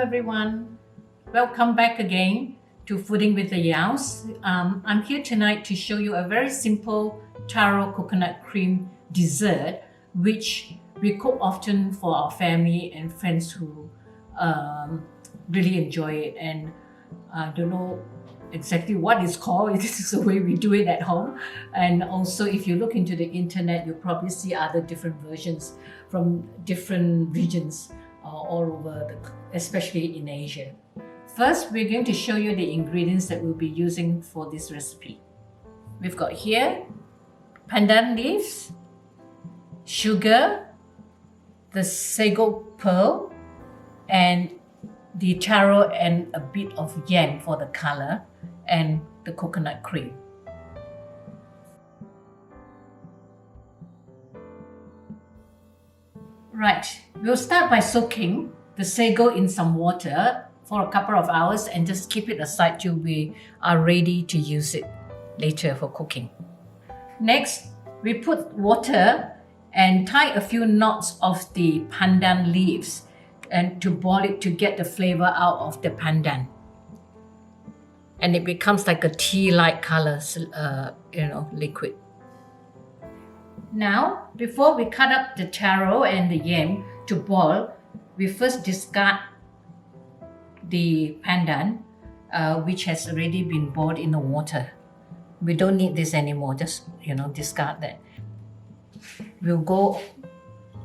everyone. Welcome back again to Fooding with the Yeows. I'm here tonight to show you a very simple taro coconut cream dessert which we cook often for our family and friends who really enjoy it. And I don't know exactly what it's called. This is the way we do it at home. And also if you look into the internet, you'll probably see other different versions from different regions all over, especially in Asia. First, we're going to show you the ingredients that we'll be using for this recipe. We've got here pandan leaves, sugar, the sago pearl, and the taro and a bit of yam for the color, and the coconut cream. Right, we'll start by soaking the sago in some water for a couple of hours and just keep it aside till we are ready to use it later for cooking. Next, we put water and tie a few knots of the pandan leaves and to boil it to get the flavor out of the pandan. And it becomes like a tea-like color, liquid. Now, before we cut up the taro and the yam to boil, we first discard the pandan, which has already been boiled in the water. We don't need this anymore, just discard that. We'll go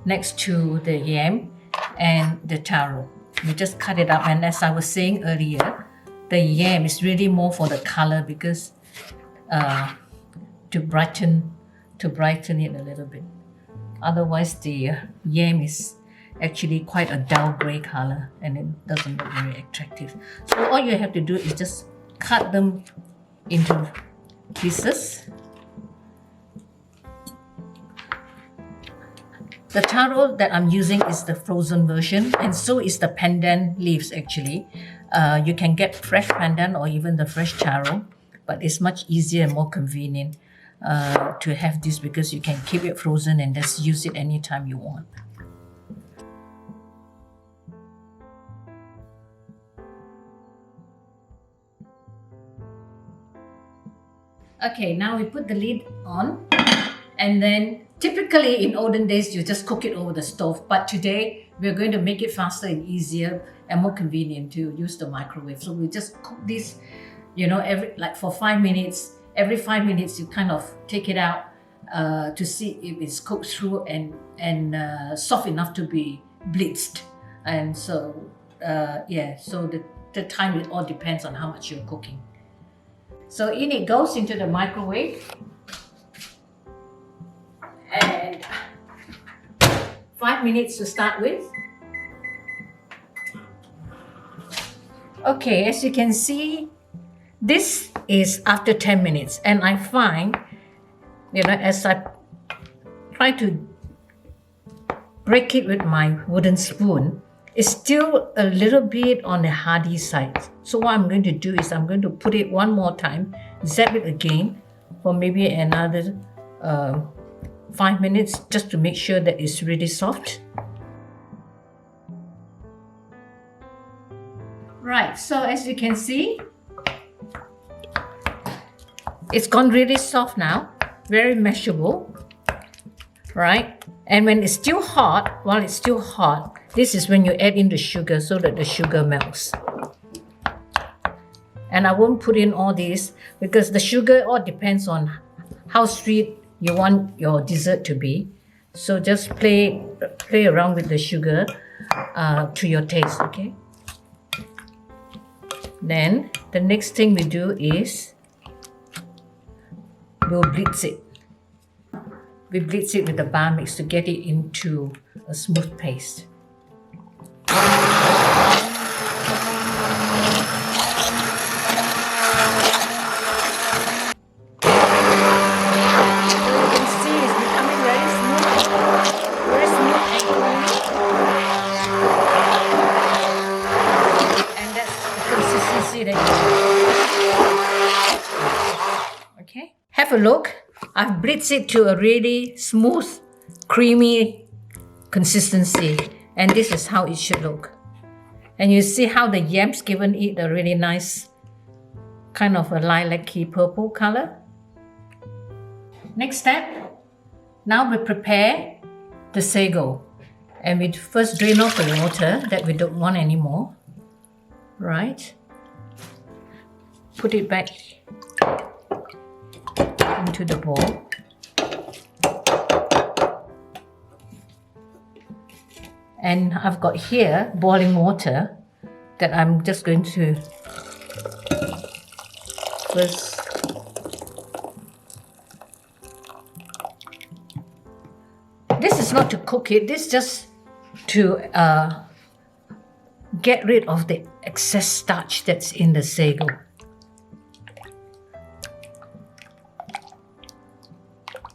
next to the yam and the taro. We just cut it up, and as I was saying earlier, the yam is really more for the color because to brighten it a little bit. Otherwise, the yam is actually quite a dull gray color and it doesn't look very attractive. So all you have to do is just cut them into pieces. The taro that I'm using is the frozen version, and so is the pandan leaves actually. You can get fresh pandan or even the fresh taro, but it's much easier and more convenient to have this because you can keep it frozen and just use it anytime you want. Okay, now we put the lid on, and then typically in olden days you just cook it over the stove, but today we're going to make it faster and easier and more convenient to use the microwave. So we just cook this, for 5 minutes. Every 5 minutes you kind of take it out to see if it's cooked through and soft enough to be blitzed. And so so the time, it all depends on how much you're cooking. So in it goes into the microwave, and 5 minutes to start with. Okay, as you can see, this is after 10 minutes, and I find, as I try to break it with my wooden spoon, it's still a little bit on the hardy side. So what I'm going to do is I'm going to put it one more time, zap it again for maybe another 5 minutes just to make sure that it's really soft. Right, so as you can see, it's gone really soft now, very mashable, right? And when it's still hot, while it's still hot, this is when you add in the sugar so that the sugar melts. And I won't put in all this because the sugar all depends on how sweet you want your dessert to be. So just play around with the sugar to your taste, okay? Then the next thing we do is we'll blitz it. We blitz it with the bar mix to get it into a smooth paste. Okay, have a look. I've blitzed it to a really smooth, creamy consistency, and this is how it should look. And you see how the yams given it a really nice kind of a lilac-y purple color. Next step, now we prepare the sago. And we first drain off the water that we don't want anymore. Right? Put it back into the bowl. And I've got here boiling water that I'm just going to first this is not to cook it, this is just to get rid of the excess starch that's in the sago.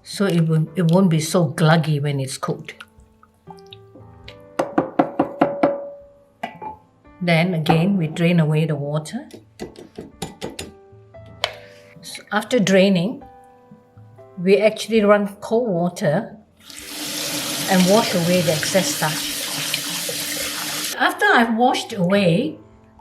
So it won't be so gluggy when it's cooked. Then again, we drain away the water. So after draining, we actually run cold water and wash away the excess starch. After I've washed away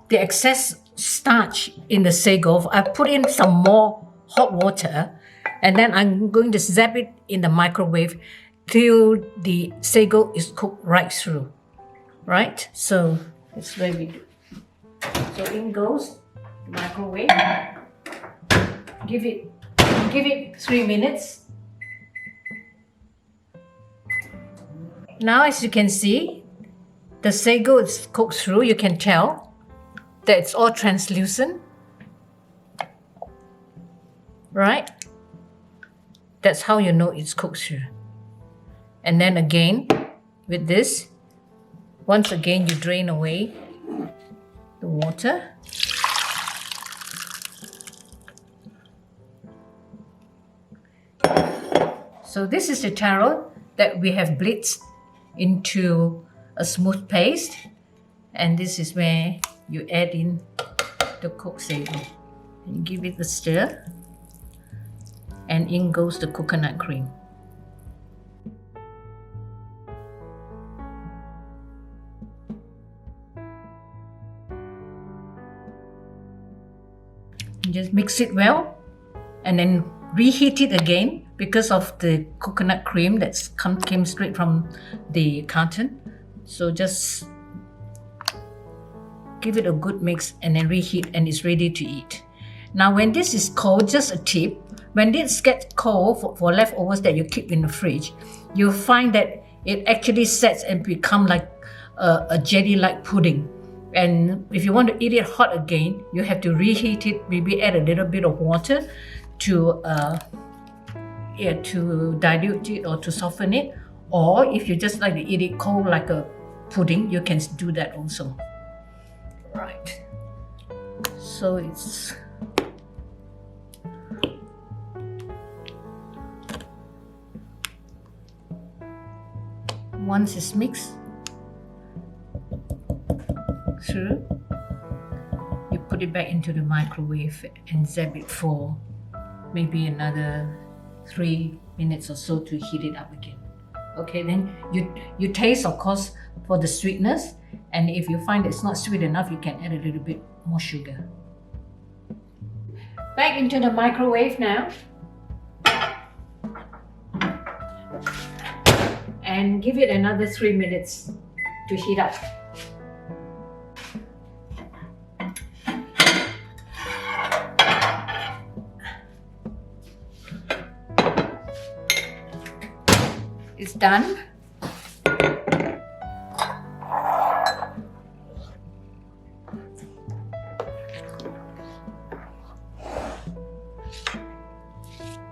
the excess starch in the sago, I put in some more hot water and then I'm going to zap it in the microwave till the sago is cooked right through. Right? So that's where we do. So in goes the microwave. Give it 3 minutes. Now as you can see, the sago is cooked through. You can tell that it's all translucent. Right? That's how you know it's cooked through. And then again, with this, once again you drain away the water. So this is the taro that we have blitzed into a smooth paste, and this is where you add in the cooked sago and give it a stir, and in goes the coconut cream. Just mix it well and then reheat it again because of the coconut cream that came straight from the carton. So just give it a good mix and then reheat, and it's ready to eat. Now when this is cold, just a tip, when this gets cold for leftovers that you keep in the fridge, you'll find that it actually sets and become like a jelly-like pudding. And if you want to eat it hot again, you have to reheat it, maybe add a little bit of water to dilute it or to soften it. Or if you just like to eat it cold like a pudding, you can do that also. Right. So it's once it's mixed through, you put it back into the microwave and zap it for maybe another 3 minutes or so to heat it up again. Okay, then you taste, of course, for the sweetness, and if you find it's not sweet enough, you can add a little bit more sugar. Back into the microwave now, and give it another 3 minutes to heat up. It's done.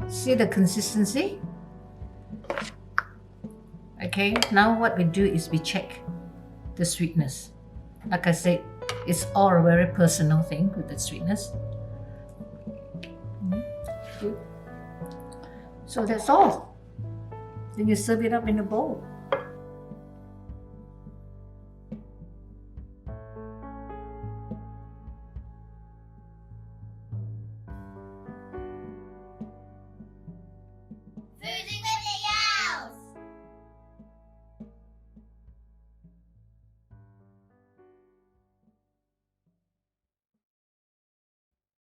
See the consistency? Okay, now what we do is we check the sweetness. Like I said, it's all a very personal thing with the sweetness. So that's all. Then you serve it up in a bowl.